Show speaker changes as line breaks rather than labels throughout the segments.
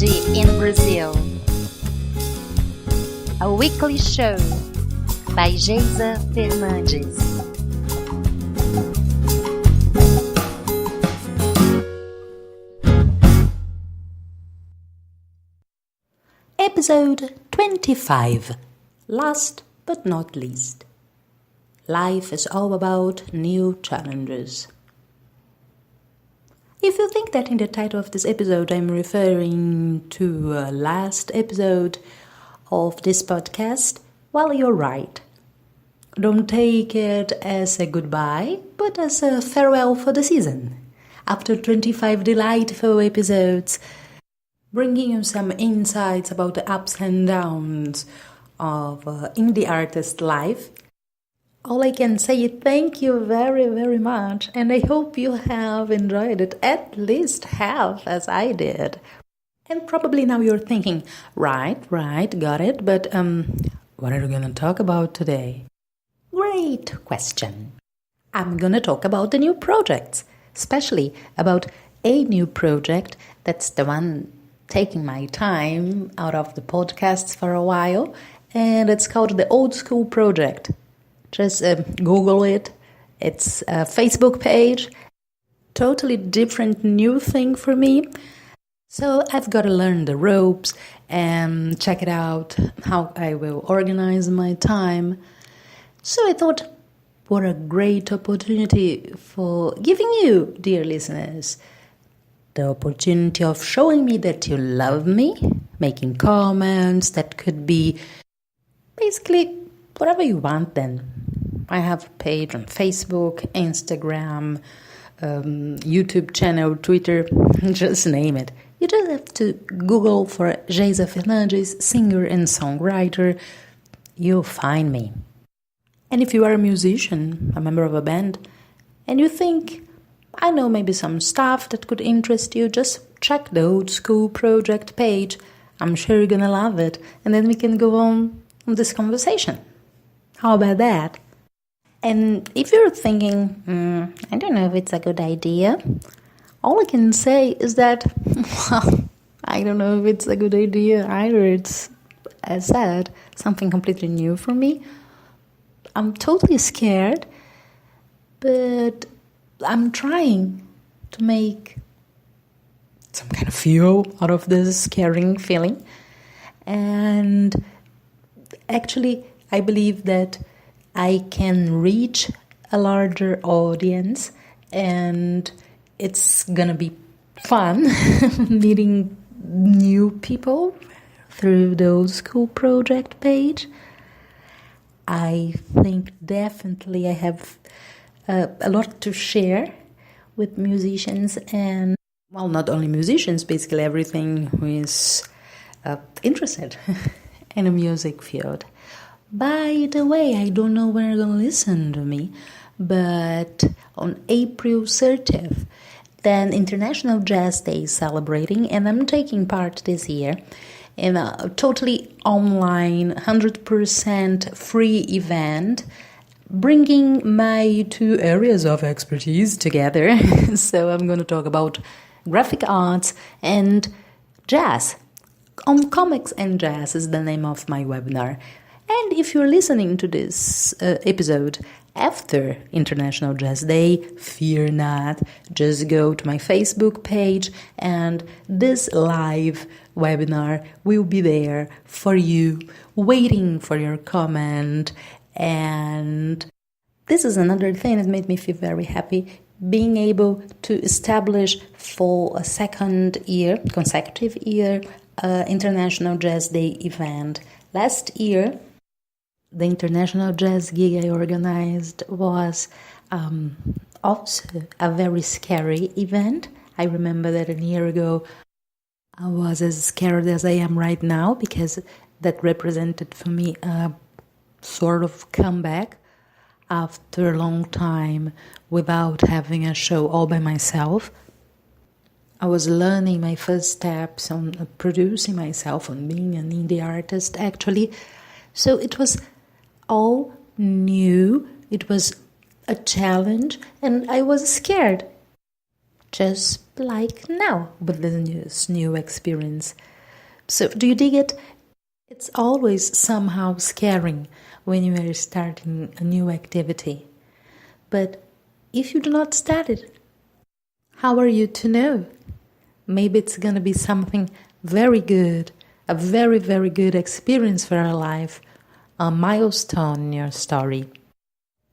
indie in Brazil. A weekly show by Geisa Fernandes.
Episode 25. Last but not least. Life is all about new challenges. If you think that in the title of this episode I'm referring to a last episode of this podcast, well, you're right. Don't take it as a goodbye, but as a farewell for the season. After 25 delightful episodes, bringing you some insights about the ups and downs of indie artist life, all I can say is thank you very, very much, and I hope you have enjoyed it at least half as I did. And probably now you're thinking, right, got it, but what are we going to talk about today? Great question. I'm going to talk about the new projects, especially about a new project that's the one taking my time out of the podcasts for a while, and it's called the Old School Project. Just Google it. It's a Facebook page. Totally different new thing for me. So I've got to learn the ropes and check it out, how I will organize my time. So I thought, what a great opportunity for giving you, dear listeners, the opportunity of showing me that you love me, making comments that could be basically whatever you want then. I have a page on Facebook, Instagram, YouTube channel, Twitter, just name it. You just have to Google for Geisa Fernandes, singer and songwriter. You'll find me. And if you are a musician, a member of a band, and you think, I know maybe some stuff that could interest you, just check the Old School Project page. I'm sure you're gonna love it. And then we can go on this conversation. How about that? And if you're thinking, I don't know if it's a good idea, all I can say is that, well, I don't know if it's a good idea either. It's, as said, something completely new for me. I'm totally scared, but I'm trying to make some kind of fuel out of this scaring feeling. And actually, I believe that I can reach a larger audience, and it's gonna be fun meeting new people through the Old School Project page. I think definitely I have a lot to share with musicians, and, well, not only musicians, basically everything who is interested in the music field. By the way, I don't know when you're going to listen to me, but on April 30th, then International Jazz Day is celebrating, and I'm taking part this year in a totally online, 100% free event, bringing my two areas of expertise together. So I'm going to talk about graphic arts and jazz. On Comics and Jazz is the name of my webinar. And if you're listening to this episode after International Jazz Day, fear not. Just go to my Facebook page, and this live webinar will be there for you, waiting for your comment. And this is another thing that made me feel very happy, being able to establish for a consecutive year, International Jazz Day event. Last year, the International Jazz gig I organized was also a very scary event. I remember that a year ago I was as scared as I am right now, because that represented for me a sort of comeback after a long time without having a show all by myself. I was learning my first steps on producing myself, on being an indie artist, actually. So it was all new. It was a challenge, and I was scared. Just like now with this new experience. So, do you dig it? It's always somehow scaring when you are starting a new activity. But if you do not start it, how are you to know? Maybe it's going to be something very good, a very, very good experience for our life, a milestone in your story.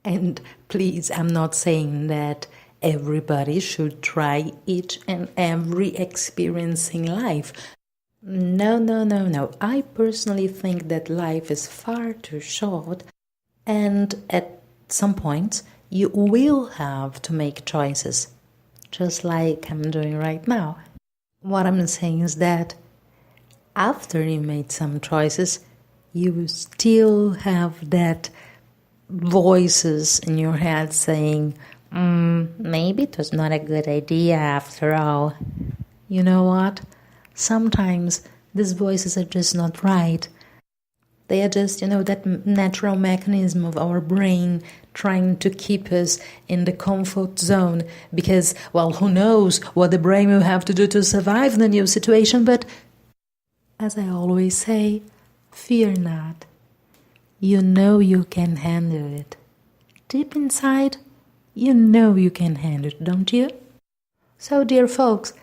And please, I'm not saying that everybody should try each and every experience in life. No. I personally think that life is far too short, and at some point, you will have to make choices, just like I'm doing right now. What I'm saying is that after you made some choices, you still have that voices in your head saying, maybe it was not a good idea after all. You know what? Sometimes these voices are just not right. They are just, that natural mechanism of our brain trying to keep us in the comfort zone because, well, who knows what the brain will have to do to survive the new situation. But as I always say, fear not. You know you can handle it. Deep inside, you know you can handle it, don't you? So, dear folks,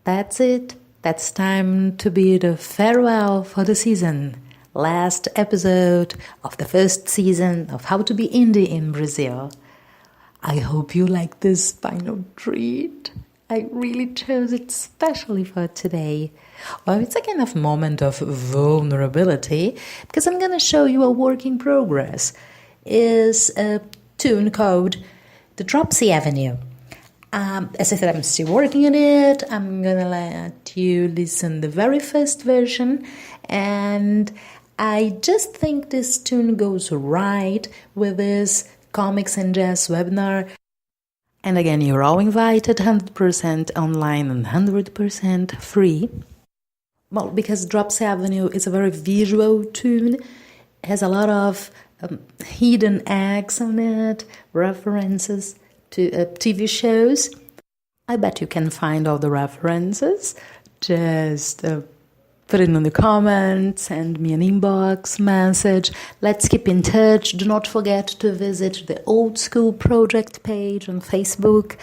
that's it. That's time to bid a farewell for the season. Last episode of the first season of How to Be Indie in Brazil. I hope you like this final treat. I really chose it specially for today. Well, it's a kind of moment of vulnerability because I'm going to show you a work in progress. It's a tune called the Dropsie Avenue. As I said, I'm still working on it. I'm going to let you listen the very first version. And I just think this tune goes right with this Comics and Jazz webinar. And again, you're all invited, 100% online and 100% free. Well, because Dropsie Avenue is a very visual tune. It has a lot of hidden acts on it, references to TV shows. I bet you can find all the references. Just put it in the comments, send me an inbox message. Let's keep in touch. Do not forget to visit the Old School Project page on Facebook.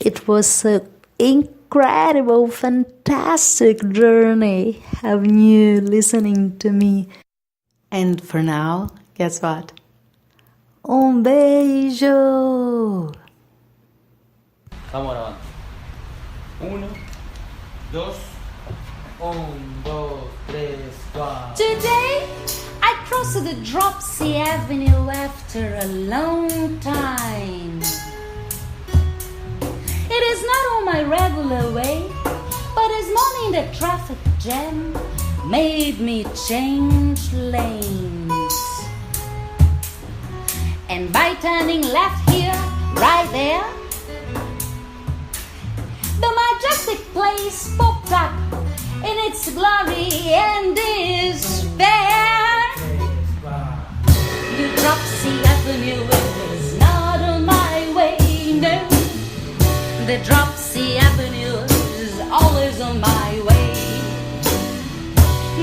It was an incredible, fantastic journey having you listening to me. And for now, guess what? Beijo!
Vamos grabando. 1, 2, 2, 3, 4.
Today, I crossed the Dropsie Avenue after a long time. It is not on my regular way, but this morning the traffic jam made me change lanes. And by turning left here, right there, the majestic place popped up in its glory and despair. The Dropsie Avenue is not on my way, no. The Dropsie Avenue is always on my way.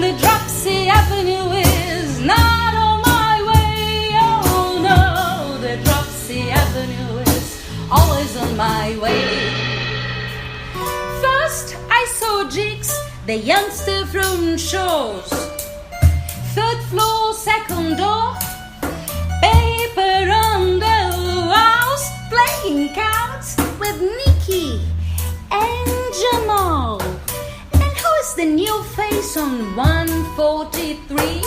The Dropsie Avenue is not on my way, oh no. The Dropsie Avenue is always on my way. First I saw Jigs, the youngster from Shores. Third floor, second door, paper on the walls, playing cards with Nikki and Jamal. And who is the new face on 143?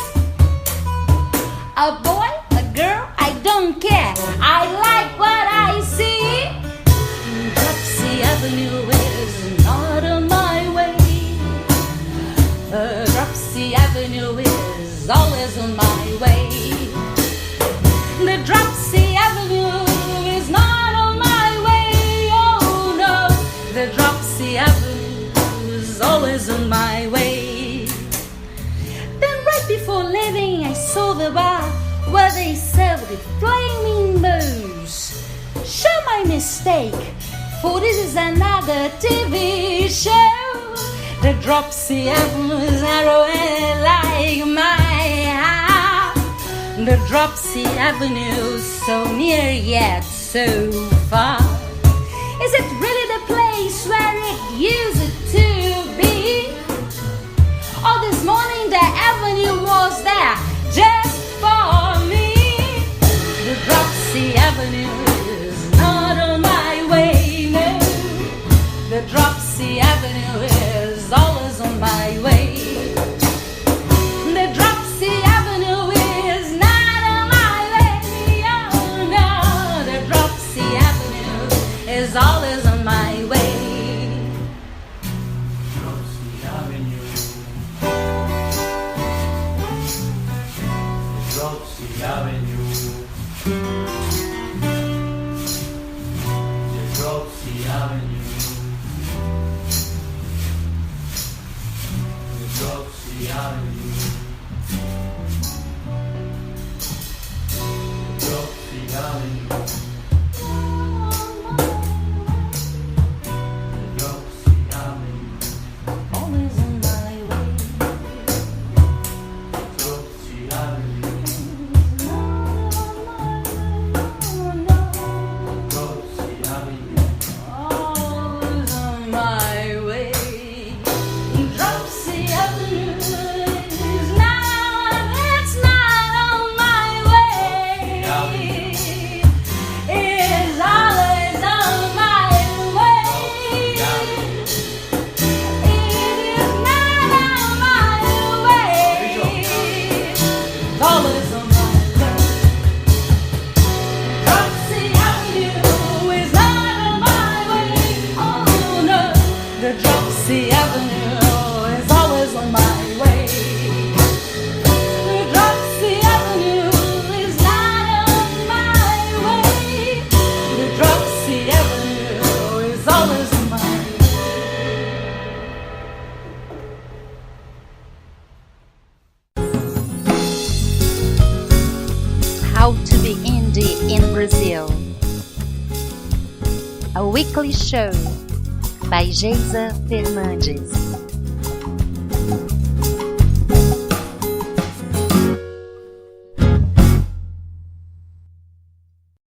A boy, a girl, I don't care. I like what I see. Dropsie Avenue is not on my way. Dropsie Avenue is always on my way. The Dropsie Avenue is not on my way. Oh no, the Dropsie Avenue is always on my way. Then right before leaving, I saw the bar where they served the flaming bows. Show my mistake, for this is another TV show. The Dropsie Avenue is narrow and like my house. The Dropsie Avenue is so near yet so far. Is it really the place where it used to be? Oh, this morning the avenue was there just for me. The Dropsie Avenue is not on my way, no. The Dropsie Avenue is always on my way. The Dropsie Avenue is not on my way, oh no. The Dropsie Avenue is always on my way.
Dropsie Avenue. Dropsie Avenue. The Dropsie Avenue. The Dropsie Avenue. The Dropsie Avenue. The Dropsie Avenue.
Always on my way.
Dropsie Avenue. Dropsie Avenue.
Always on my way. Dropsie Avenue is not, it's not on my way. It's always on my way. It is not on my way. It's always on my way. Dropsie Avenue is not on my way. Oh no, the Dropsie Avenue is always on my way. The Dropsie Avenue is not on my way. The Dropsie Avenue is always on my way.
How to be indie in Brazil. A weekly show by Geisa Fernandes.